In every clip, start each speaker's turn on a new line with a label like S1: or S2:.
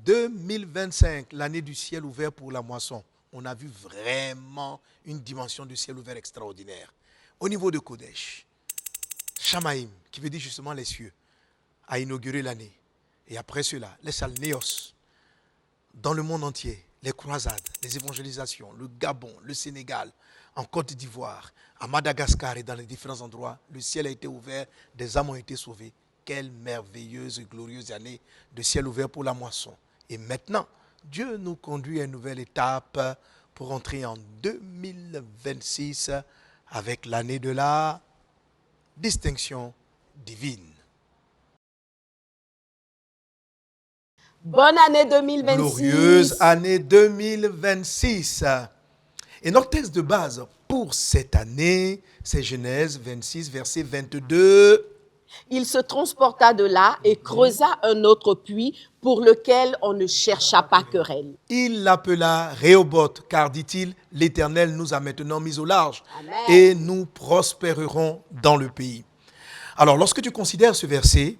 S1: 2025, l'année du ciel ouvert pour la moisson, on a vu vraiment une dimension du ciel ouvert extraordinaire. Au niveau de Kodesh, Shamaïm, qui veut dire justement les cieux, a inauguré l'année. Et après cela, les Salnéos, dans le monde entier, les croisades, les évangélisations, le Gabon, le Sénégal, en Côte d'Ivoire, à Madagascar et dans les différents endroits, le ciel a été ouvert, des âmes ont été sauvées. Quelle merveilleuse et glorieuse année de ciel ouvert pour la moisson. Et maintenant, Dieu nous conduit à une nouvelle étape pour entrer en 2026 avec l'année de la distinction divine.
S2: Bonne année 2026.
S1: Glorieuse année 2026. Et notre texte de base pour cette année, c'est Genèse 26, verset 22.
S2: Il se transporta de là et creusa un autre puits pour lequel on ne chercha pas querelle.
S1: Il l'appela Rehoboth, car dit-il, l'Éternel nous a maintenant mis au large.
S2: Amen.
S1: Et nous prospérerons dans le pays. Alors, lorsque tu considères ce verset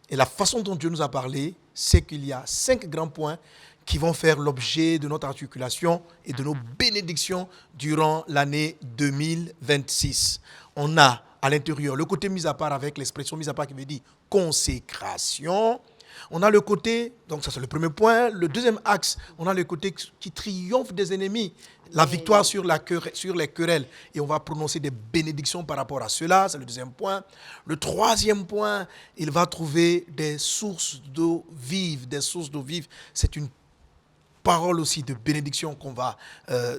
S1: et la façon dont Dieu nous a parlé, c'est qu'il y a 5 grands points qui vont faire l'objet de notre articulation et de nos bénédictions durant l'année 2026. On a à l'intérieur le côté mis à part avec l'expression mis à part qui veut dire consécration. On a le côté, donc ça c'est le premier point. Le deuxième axe, on a le côté qui triomphe des ennemis. La victoire sur les querelles. Et on va prononcer des bénédictions par rapport à cela. C'est le deuxième point. Le troisième point, il va trouver des sources d'eau vive. Des sources d'eau vive. C'est une parole aussi de bénédiction qu'on va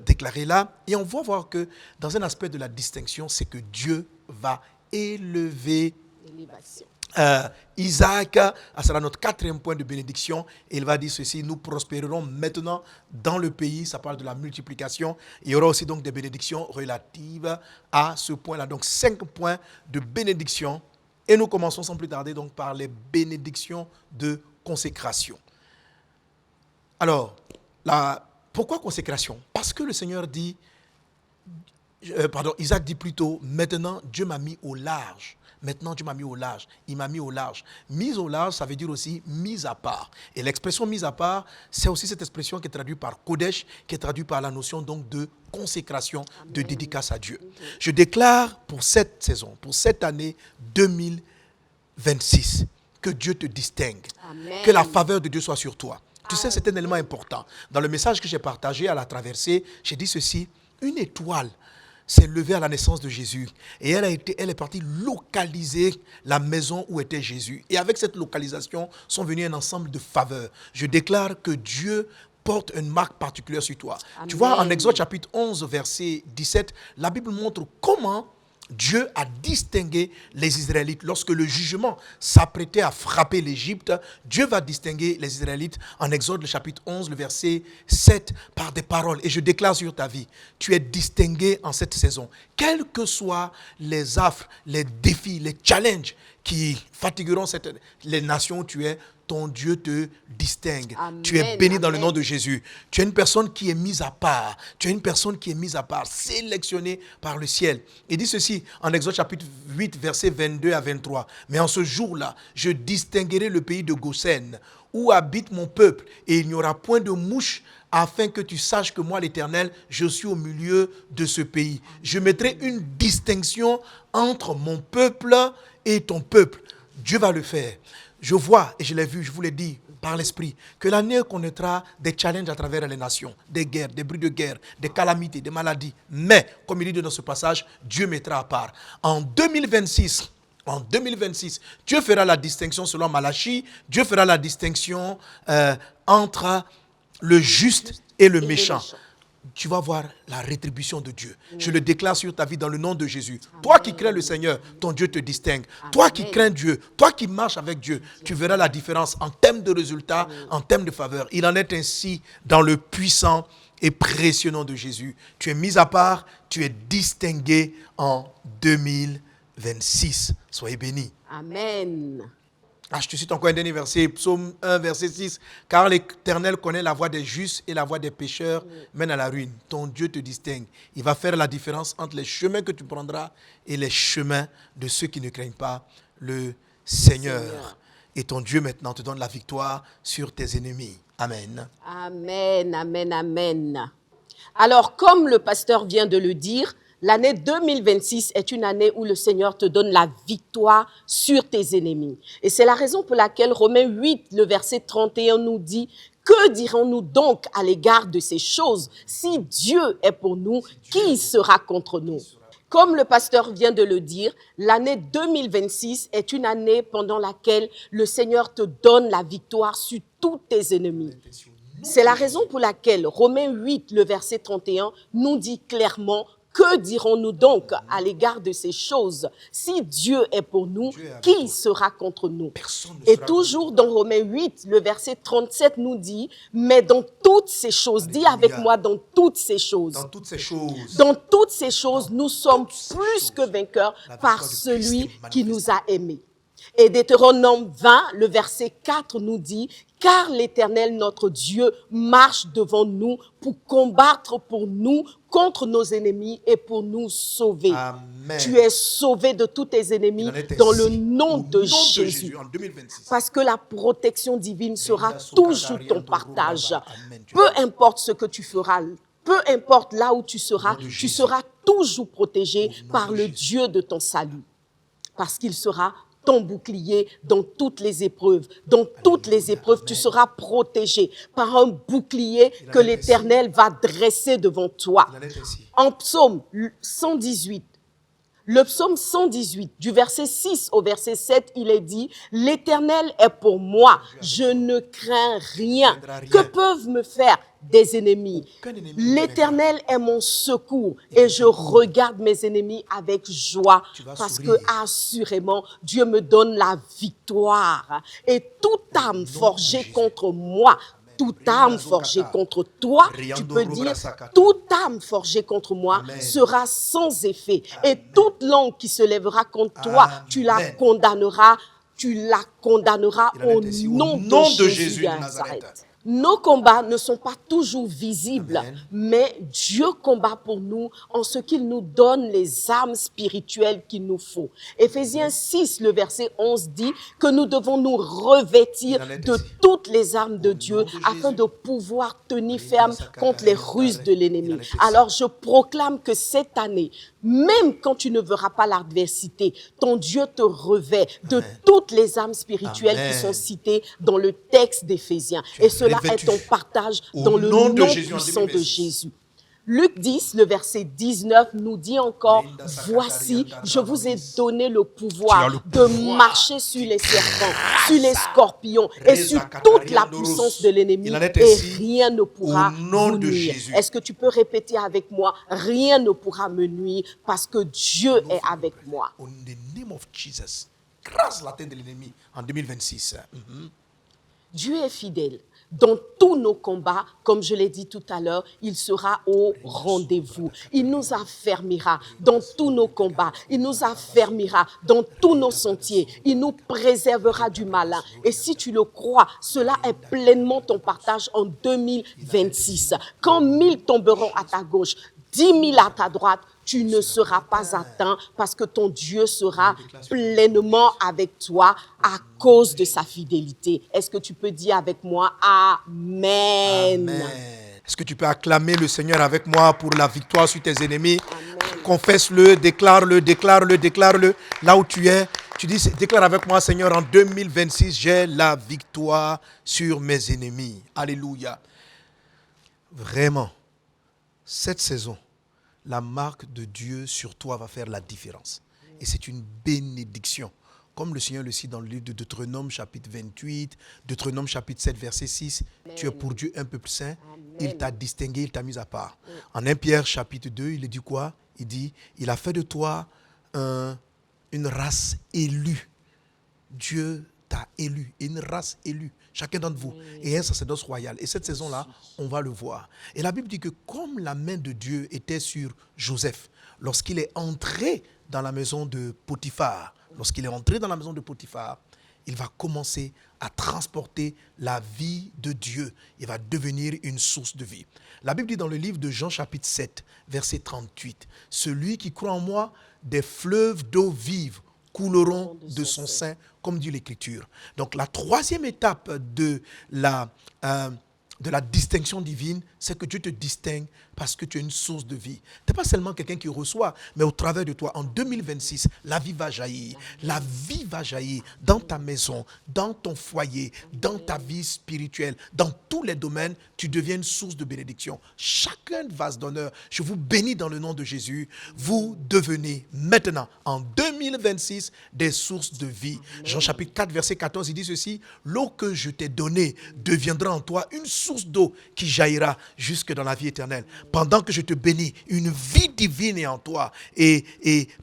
S1: déclarer là. Et on va voir que dans un aspect de la distinction, c'est que Dieu va élever Isaac. Ça sera notre quatrième point de bénédiction. Et il va dire ceci: nous prospérerons maintenant dans le pays. Ça parle de la multiplication. Il y aura aussi donc des bénédictions relatives à ce point-là. Donc 5 points de bénédiction. Et nous commençons sans plus tarder donc par les bénédictions de consécration. Alors, pourquoi consécration? Parce que le Seigneur dit, Isaac dit plutôt, maintenant Dieu m'a mis au large. Maintenant Dieu m'a mis au large. Il m'a mis au large. Mise au large, ça veut dire aussi mise à part. Et l'expression mise à part, c'est aussi cette expression qui est traduite par Kodesh, qui est traduite par la notion donc de consécration, de dédicace à Dieu. Je déclare pour cette saison, pour cette année 2026, que Dieu te distingue.
S2: Amen.
S1: Que la faveur de Dieu soit sur toi. Tu sais, c'est un élément important. Dans le message que j'ai partagé à la traversée, j'ai dit ceci: une étoile s'est levée à la naissance de Jésus et elle est partie localiser la maison où était Jésus. Et avec cette localisation sont venus un ensemble de faveurs. Je déclare que Dieu porte une marque particulière sur toi. Amen. Tu vois, en Exode chapitre 11, verset 17, la Bible montre comment Dieu a distingué les Israélites. Lorsque le jugement s'apprêtait à frapper l'Égypte, Dieu va distinguer les Israélites en Exode, le chapitre 11, le verset 7, par des paroles. Et je déclare sur ta vie, tu es distingué en cette saison. Quels que soient les affres, les défis, les challenges qui fatigueront les nations où tu es, ton Dieu te distingue.
S2: Amen,
S1: tu es béni dans le
S2: amen.
S1: nom de Jésus. Tu es une personne qui est mise à part. Tu es une personne qui est mise à part, sélectionnée par le ciel. Il dit ceci en Exode chapitre 8, versets 22 à 23. Mais en ce jour-là, je distinguerai le pays de Goshen, où habite mon peuple, et il n'y aura point de mouche, afin que tu saches que moi, l'Éternel, je suis au milieu de ce pays. Je mettrai une distinction entre mon peuple et ton peuple. Dieu va le faire. Je vois, et je l'ai vu, je vous l'ai dit par l'esprit, que l'année connaîtra des challenges à travers les nations, des guerres, des bruits de guerre, des calamités, des maladies. Mais, comme il dit dans ce passage, Dieu mettra à part. En 2026, Dieu fera la distinction selon Malachie, Dieu fera la distinction entre le juste et le méchant. Tu vas voir la rétribution de Dieu. Je le déclare sur ta vie dans le nom de Jésus. Amen. Toi qui crains le Seigneur, ton Dieu te distingue. Amen. Toi qui crains Dieu, toi qui marches avec Dieu, tu verras la différence en termes de résultats, Amen. En termes de faveur. Il en est ainsi dans le puissant et précieux nom de Jésus. Tu es mis à part, tu es distingué en 2026. Soyez bénis.
S2: Amen.
S1: Je te cite encore un dernier verset, Psaume 1, verset 6. Car l'Éternel connaît la voie des justes et la voie des pécheurs mène à la ruine. Ton Dieu te distingue. Il va faire la différence entre les chemins que tu prendras et les chemins de ceux qui ne craignent pas le Seigneur. Et ton Dieu maintenant te donne la victoire sur tes ennemis. Amen.
S2: Amen, amen, amen. Alors, comme le pasteur vient de le dire, l'année 2026 est une année où le Seigneur te donne la victoire sur tes ennemis. Et c'est la raison pour laquelle Romains 8, le verset 31 nous dit: que dirons-nous donc à l'égard de ces choses? Si Dieu est pour nous, qui sera contre nous? Comme le pasteur vient de le dire, l'année 2026 est une année pendant laquelle le Seigneur te donne la victoire sur tous tes ennemis. C'est la raison pour laquelle Romains 8, le verset 31, nous dit clairement: que dirons-nous donc à l'égard de ces choses? Si Dieu est pour nous, qui sera contre nous? Et toujours dans Romains 8, le verset 37 nous dit: mais dans toutes ces choses, dis avec moi, dans toutes ces choses.
S1: Dans toutes ces choses.
S2: Dans toutes ces choses, nous sommes plus que vainqueurs par celui qui nous a aimés. Et Deutéronome 20, le verset 4 nous dit: car l'Éternel, notre Dieu, marche devant nous pour combattre pour nous contre nos ennemis et pour nous sauver.
S1: Amen.
S2: Tu es sauvé de tous tes ennemis dans le nom de Jésus.
S1: En 2026.
S2: Parce que la protection divine sera toujours ton partage. Peu importe ce que tu feras, peu importe là où tu seras toujours protégé par le Dieu de ton salut. Parce qu'il sera ton bouclier dans toutes les épreuves. Dans toutes les épreuves, tu seras protégé par un bouclier que l'Éternel va dresser devant toi. En psaume 118, le psaume 118, du verset 6 au verset 7, il est dit: l'Éternel est pour moi, je ne crains rien. Que peuvent me faire des ennemis? L'Éternel est mon secours et je regarde mes ennemis avec joie parce que assurément Dieu me donne la victoire. Et toute âme forgée contre moi, toute âme forgée contre toi, tu peux dire: toute âme forgée contre moi sera sans effet. Et toute langue qui se lèvera contre toi, tu la condamneras au nom de Jésus de Nazareth. Nos combats ne sont pas toujours visibles, mais Dieu combat pour nous en ce qu'il nous donne les armes spirituelles qu'il nous faut. Éphésiens 6, le verset 11 dit que nous devons nous revêtir de toutes les armes de Dieu afin de pouvoir tenir ferme contre les ruses de l'ennemi. Alors je proclame que cette année, même quand tu ne verras pas l'adversité, ton Dieu te revêt de toutes les armes spirituelles qui sont citées dans le texte d'Éphésiens. Et cela est ton partage dans le nom puissant de Jésus. Luc 10, le verset 19 nous dit encore: voici, je vous ai donné le pouvoir de marcher sur les serpents, sur les scorpions et sur toute la puissance de l'ennemi, et rien ne pourra vous nuire. Est-ce que tu peux répéter avec moi: rien ne pourra me nuire parce que Dieu est avec moi.
S1: In the name of Jesus. Grâce à l'atteinte de l'ennemi en 2026.
S2: Dieu est fidèle. Dans tous nos combats, comme je l'ai dit tout à l'heure, il sera au rendez-vous. Il nous affermira dans tous nos combats. Il nous affermira dans tous nos sentiers. Il nous préservera du malin. Et si tu le crois, cela est pleinement ton partage en 2026. Quand 1000 tomberont à ta gauche, 10 000 à ta droite, tu ne seras pas atteint parce que ton Dieu sera pleinement avec toi à cause de sa fidélité. Est-ce que tu peux dire avec moi Amen?
S1: Amen. Est-ce que tu peux acclamer le Seigneur avec moi pour la victoire sur tes ennemis?
S2: Amen.
S1: Confesse-le, déclare-le, déclare-le, déclare-le. Là où tu es, tu dis: déclare avec moi, Seigneur, en 2026, j'ai la victoire sur mes ennemis. Alléluia. Vraiment, cette saison, la marque de Dieu sur toi va faire la différence. Et c'est une bénédiction. Comme le Seigneur le dit dans le livre de Deutéronome chapitre 28, Deutéronome chapitre 7, verset 6, Amen. Tu es pour Dieu un peuple saint, Amen. Il t'a distingué, il t'a mis à part. En 1 Pierre chapitre 2, il dit quoi? Il dit: il a fait de toi une race élue. Dieu t'a élu, une race élue, chacun d'entre vous, et un sacerdoce royal. Et cette saison-là, on va le voir. Et la Bible dit que comme la main de Dieu était sur Joseph, lorsqu'il est entré dans la maison de Potiphar, il va commencer à transporter la vie de Dieu. Il va devenir une source de vie. La Bible dit dans le livre de Jean chapitre 7, verset 38, celui qui croit en moi, des fleuves d'eau vive couleront de son sein, comme dit l'Écriture. Donc la troisième étape de la distinction divine, c'est que Dieu te distingue parce que tu es une source de vie. Tu n'es pas seulement quelqu'un qui reçoit, mais au travers de toi, en 2026, la vie va jaillir. La vie va jaillir dans ta maison, dans ton foyer, dans ta vie spirituelle, dans tous les domaines, tu deviens une source de bénédiction. Chacun vase d'honneur, je vous bénis dans le nom de Jésus, vous devenez maintenant, en 2026, des sources de vie. Jean chapitre 4, verset 14, il dit ceci, l'eau que je t'ai donnée deviendra en toi une source d'eau qui jaillira jusque dans la vie éternelle. Pendant que je te bénis, une vie divine est en toi. Et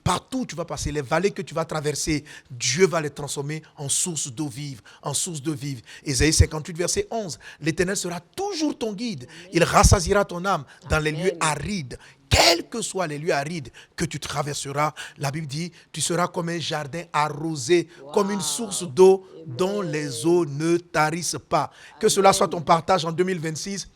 S1: partout où tu vas passer, les vallées que tu vas traverser, Dieu va les transformer en source d'eau vive, en source d'eau vive. Ésaïe 58, verset 11, l'Éternel sera toujours ton guide. Il rassasiera ton âme dans les lieux arides. Quels que soient les lieux arides que tu traverseras, la Bible dit, tu seras comme un jardin arrosé, comme une source d'eau dont les eaux ne tarissent pas. Que cela soit ton partage en 2026,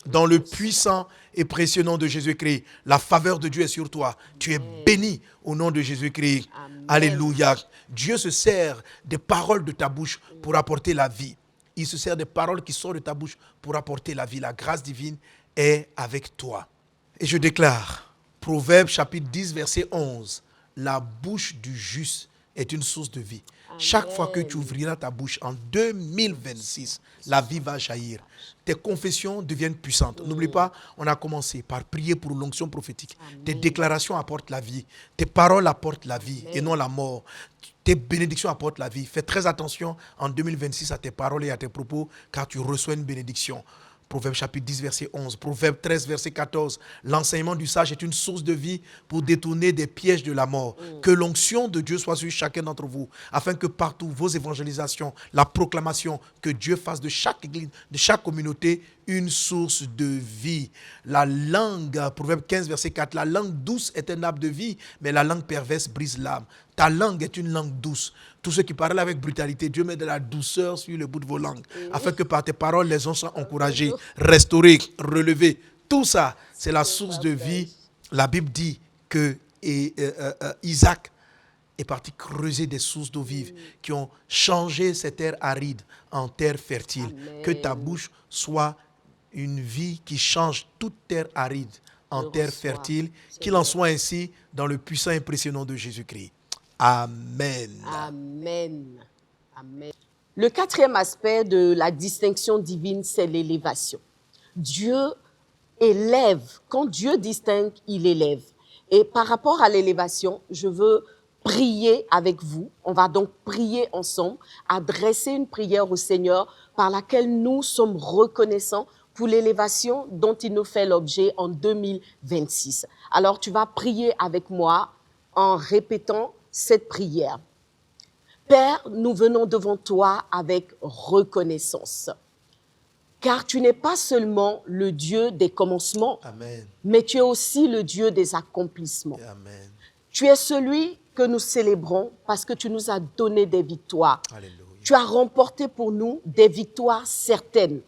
S1: dans le puissant et précieux nom de Jésus-Christ. La faveur de Dieu est sur toi. Tu es béni au nom de Jésus-Christ. Amen. Alléluia. Dieu se sert des paroles de ta bouche pour apporter la vie. Il se sert des paroles qui sortent de ta bouche pour apporter la vie. La grâce divine est avec toi. Et je déclare, Proverbe chapitre 10, verset 11, la bouche du juste est une source de vie. Amen. Chaque fois que tu ouvriras ta bouche en 2026, la vie va jaillir. Tes confessions deviennent puissantes. N'oublie pas, on a commencé par prier pour l'onction prophétique. Amen. Tes déclarations apportent la vie. Tes paroles apportent la vie. Amen. Et non la mort. Tes bénédictions apportent la vie. Fais très attention en 2026 à tes paroles et à tes propos, car tu reçois une bénédiction. Proverbe chapitre 10, verset 11. Proverbe 13, verset 14. L'enseignement du sage est une source de vie pour détourner des pièges de la mort. Que l'onction de Dieu soit sur chacun d'entre vous, afin que partout vos évangélisations, la proclamation, que Dieu fasse de chaque église, de chaque communauté, une source de vie. La langue, Proverbe 15, verset 4, la langue douce est un arbre de vie, mais la langue perverse brise l'âme. Ta langue est une langue douce. Tous ceux qui parlent avec brutalité, Dieu met de la douceur sur le bout de vos langues, afin que par tes paroles, les gens soient encouragés, restaurés, relevés. Tout ça, c'est la source de vie. La Bible dit que Isaac est parti creuser des sources d'eau vive qui ont changé ces terres arides en terres fertiles. Amen. Que ta bouche soit une vie qui change toute terre aride en terre fertile. Qu'il en soit ainsi dans le puissant et précieux nom de Jésus-Christ. Amen.
S2: Amen. Amen. Le quatrième aspect de la distinction divine, c'est l'élévation. Dieu élève. Quand Dieu distingue, il élève. Et par rapport à l'élévation, je veux prier avec vous. On va donc prier ensemble, adresser une prière au Seigneur par laquelle nous sommes reconnaissants pour l'élévation dont il nous fait l'objet en 2026. Alors, tu vas prier avec moi en répétant cette prière. Père, nous venons devant toi avec reconnaissance, car tu n'es pas seulement le Dieu des commencements,
S1: Amen.
S2: Mais tu es aussi le Dieu des accomplissements.
S1: Amen.
S2: Tu es celui que nous célébrons parce que tu nous as donné des victoires.
S1: Alléluia.
S2: Tu as remporté pour nous des victoires certaines.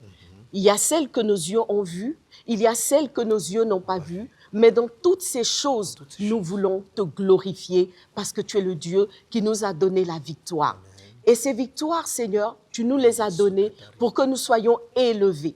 S2: Il y a celles que nos yeux ont vues, il y a celles que nos yeux n'ont pas vues, mais dans toutes ces choses, nous voulons te glorifier parce que tu es le Dieu qui nous a donné la victoire. Amen. Et ces victoires, Seigneur, tu nous les as données pour que nous soyons élevés.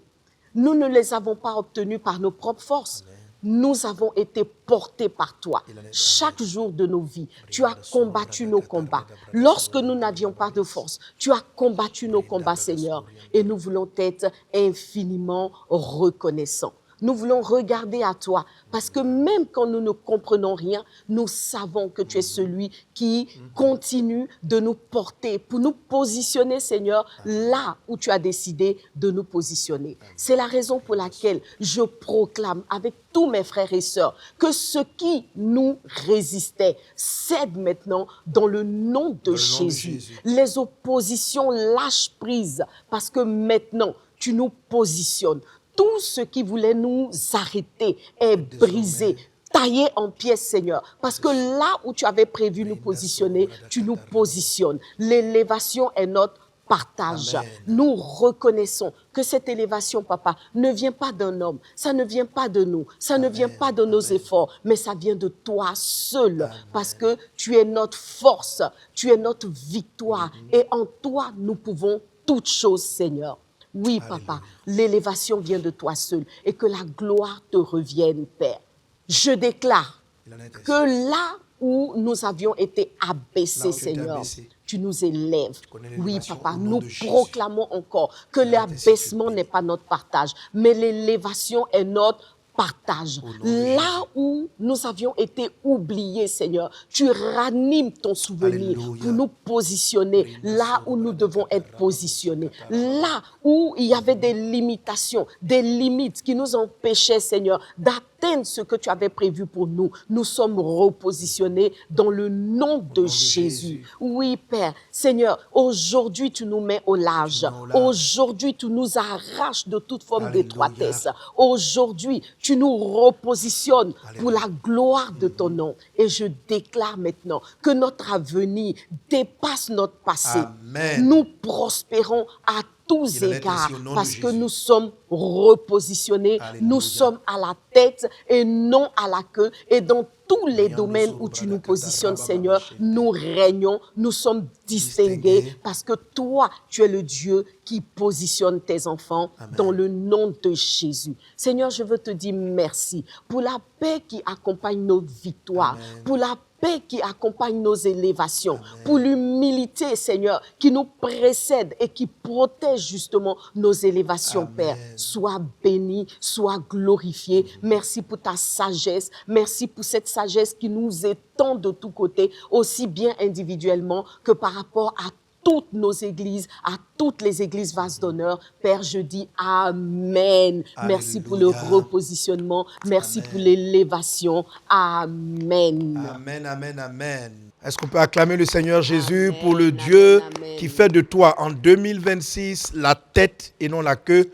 S2: Nous ne les avons pas obtenues par nos propres forces. Amen. Nous avons été portés par toi. Chaque jour de nos vies, tu as combattu nos combats. Lorsque nous n'avions pas de force, tu as combattu nos combats, Seigneur. Et nous voulons être infiniment reconnaissants. Nous voulons regarder à toi parce que même quand nous ne comprenons rien, nous savons que tu es celui qui continue de nous porter pour nous positionner, Seigneur, là où tu as décidé de nous positionner. C'est la raison pour laquelle je proclame avec tous mes frères et sœurs que ce qui nous résistait cède maintenant dans le nom de Jésus. Les oppositions lâchent prise parce que maintenant tu nous positionnes. Tout ce qui voulait nous arrêter est brisé, taillé en pièces, Seigneur. Parce que là où tu avais prévu nous positionner, tu nous positionnes. L'élévation est notre partage.
S1: Amen.
S2: Nous reconnaissons que cette élévation, papa, ne vient pas d'un homme, ça ne vient pas de nous, ça ne vient pas de nos efforts, mais ça vient de toi seul, parce que tu es notre force, tu es notre victoire, et en toi, nous pouvons toutes choses, Seigneur. Oui, papa, l'élévation vient de toi seul, et que la gloire te revienne, Père. Je déclare que là où nous avions été abaissés, Seigneur, tu nous élèves. Oui, papa, nous proclamons encore que l'abaissement n'est pas notre partage, mais l'élévation est notre partage. Là où nous avions été oubliés, Seigneur, tu ranimes ton souvenir pour nous positionner là où nous devons être positionnés. Là où il y avait des limitations, des limites qui nous empêchaient, Seigneur, d'atteindre ce que tu avais prévu pour nous. Nous sommes repositionnés dans le nom de Jésus. Oui, Père. Seigneur, aujourd'hui, tu nous mets au large. Aujourd'hui, tu nous arraches de toute forme d'étroitesse. Aujourd'hui, tu nous repositionnes pour la gloire de ton nom. Et je déclare maintenant que notre avenir dépasse notre passé.
S1: Amen.
S2: Nous prospérons à tous égards parce que nous sommes repositionnés, nous sommes à la tête et non à la queue, et dans tous les domaines où tu nous positionnes, Seigneur, nous régnons, nous sommes distingués parce que toi, tu es le Dieu qui positionne tes enfants dans le nom de Jésus. Seigneur, je veux te dire merci pour la paix qui accompagne nos victoires, pour la paix qui accompagne nos élévations, pour l'humilité, Seigneur, qui nous précède et qui protège justement nos élévations, Père. Sois béni, sois glorifié. Merci pour ta sagesse. Merci pour cette sagesse qui nous étend de tous côtés, aussi bien individuellement que par rapport à toutes nos églises, à toutes les églises vases d'honneur. Père, je dis Amen. Merci pour le repositionnement. Merci pour l'élévation. Amen.
S1: Amen, amen, amen. Est-ce qu'on peut acclamer le Seigneur Jésus pour le Dieu qui fait de toi en 2026 la tête et non la queue?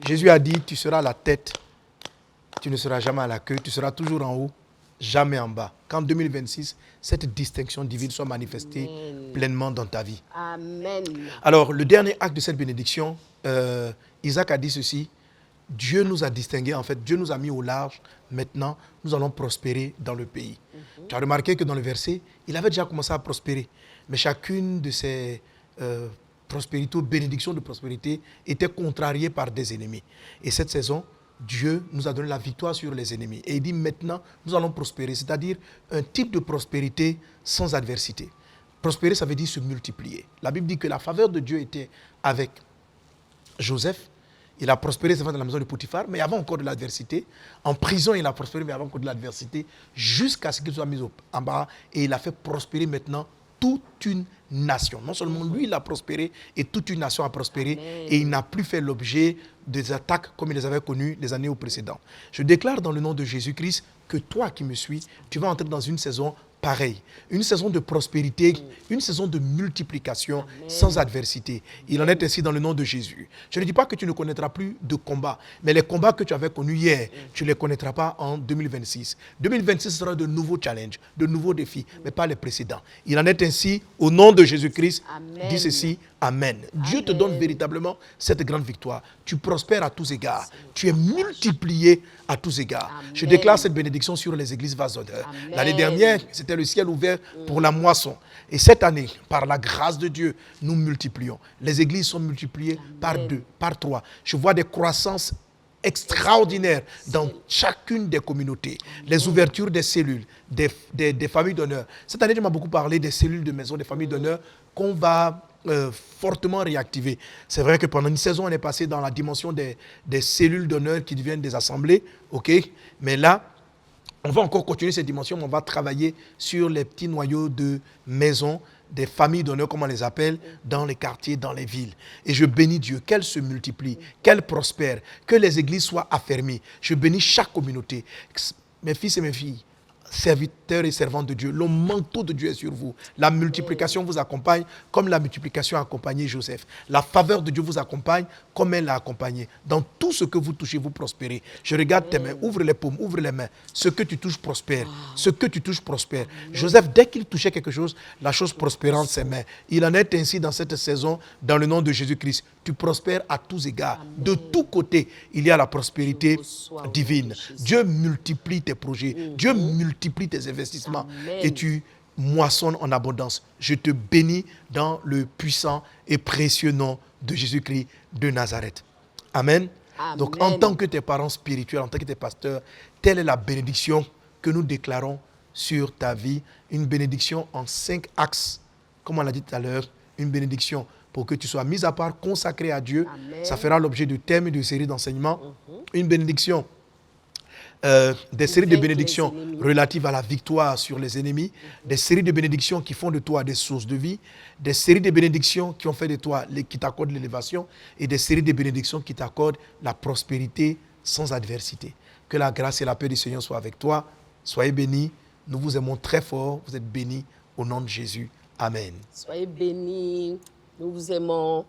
S1: Jésus a dit, tu seras la tête, tu ne seras jamais à la queue, tu seras toujours en haut, jamais en bas. Qu'en 2026, cette distinction divine soit manifestée pleinement dans ta vie.
S2: Amen.
S1: Alors, le dernier acte de cette bénédiction, Isaac a dit ceci: Dieu nous a distingués, en fait, Dieu nous a mis au large. Maintenant, nous allons prospérer dans le pays. Tu as remarqué que dans le verset, il avait déjà commencé à prospérer. Mais chacune de ces prospérités ou bénédictions de prospérité était contrariée par des ennemis. Et cette saison, Dieu nous a donné la victoire sur les ennemis. Et il dit maintenant, nous allons prospérer, c'est-à-dire un type de prospérité sans adversité. Prospérer, ça veut dire se multiplier. La Bible dit que la faveur de Dieu était avec Joseph. Il a prospéré, c'est vrai, dans la maison de Potiphar, mais avant encore de l'adversité. En prison, il a prospéré, mais avant encore de l'adversité, jusqu'à ce qu'il soit mis en bas. Et il a fait prospérer maintenant toute une nation. Non seulement lui, il a prospéré, et toute une nation a prospéré, et il n'a plus fait l'objet des attaques comme il les avait connues les années précédentes. Je déclare dans le nom de Jésus-Christ que toi qui me suis, tu vas entrer dans une saison pareille, une saison de prospérité, une saison de multiplication sans adversité. Il en est ainsi dans le nom de Jésus. Je ne dis pas que tu ne connaîtras plus de combats, mais les combats que tu avais connus hier, tu ne les connaîtras pas en 2026. 2026 sera de nouveaux challenges, de nouveaux défis, mais pas les précédents. Il en est ainsi au nom de Jésus-Christ. Dis ceci, Amen. Dieu te donne véritablement cette grande victoire. Tu prospères à tous égards. Tu es multiplié à tous égards. Amen. Je déclare cette bénédiction sur les églises vases d'honneur. L'année dernière, c'était le ciel ouvert pour la moisson. Et cette année, par la grâce de Dieu, nous multiplions. Les églises sont multipliées par 2, par 3. Je vois des croissances extraordinaires dans chacune des communautés. Les ouvertures des cellules, des familles d'honneur. Cette année, je m'ai beaucoup parlé des cellules de maison, des familles d'honneur qu'on va fortement réactiver. C'est vrai que pendant une saison, on est passé dans la dimension des cellules d'honneur qui deviennent des assemblées, ok? Mais là, on va encore continuer cette dimension, mais on va travailler sur les petits noyaux de maisons, des familles d'honneur, comme on les appelle, dans les quartiers, dans les villes. Et je bénis Dieu, qu'elle se multiplie, qu'elle prospère, que les églises soient affermies. Je bénis chaque communauté. Mes fils et mes filles, serviteurs et servantes de Dieu. Le manteau de Dieu est sur vous. La multiplication vous accompagne comme la multiplication a accompagné Joseph. La faveur de Dieu vous accompagne comme elle l'a accompagné. Dans tout ce que vous touchez, vous prospérez. Je regarde tes mains, ouvre les paumes, ouvre les mains. Ce que tu touches prospère. Ce que tu touches prospère. Joseph, dès qu'il touchait quelque chose, la chose prospérait entre ses mains. Il en est ainsi dans cette saison, dans le nom de Jésus-Christ. Tu prospères à tous égards. De tous côtés, il y a la prospérité divine. Dieu multiplie tes projets. Dieu multiplie tes investissements. Et tu moissonnes en abondance. Je te bénis dans le puissant et précieux nom de Jésus-Christ de Nazareth. Amen. Donc, en tant que tes parents spirituels, en tant que tes pasteurs, telle est la bénédiction que nous déclarons sur ta vie. Une bénédiction en 5 axes, comme on l'a dit tout à l'heure. Une bénédiction pour que tu sois mis à part, consacré à Dieu. Amen. Ça fera l'objet de thèmes et de séries d'enseignements. Une bénédiction, des séries de bénédictions relatives à la victoire sur les ennemis, des séries de bénédictions qui font de toi des sources de vie, des séries de bénédictions qui ont fait de toi, qui t'accordent l'élévation, et des séries de bénédictions qui t'accordent la prospérité sans adversité. Que la grâce et la paix du Seigneur soient avec toi. Soyez bénis. Nous vous aimons très fort. Vous êtes bénis au nom de Jésus. Amen.
S2: Soyez bénis. Nous vous aimons.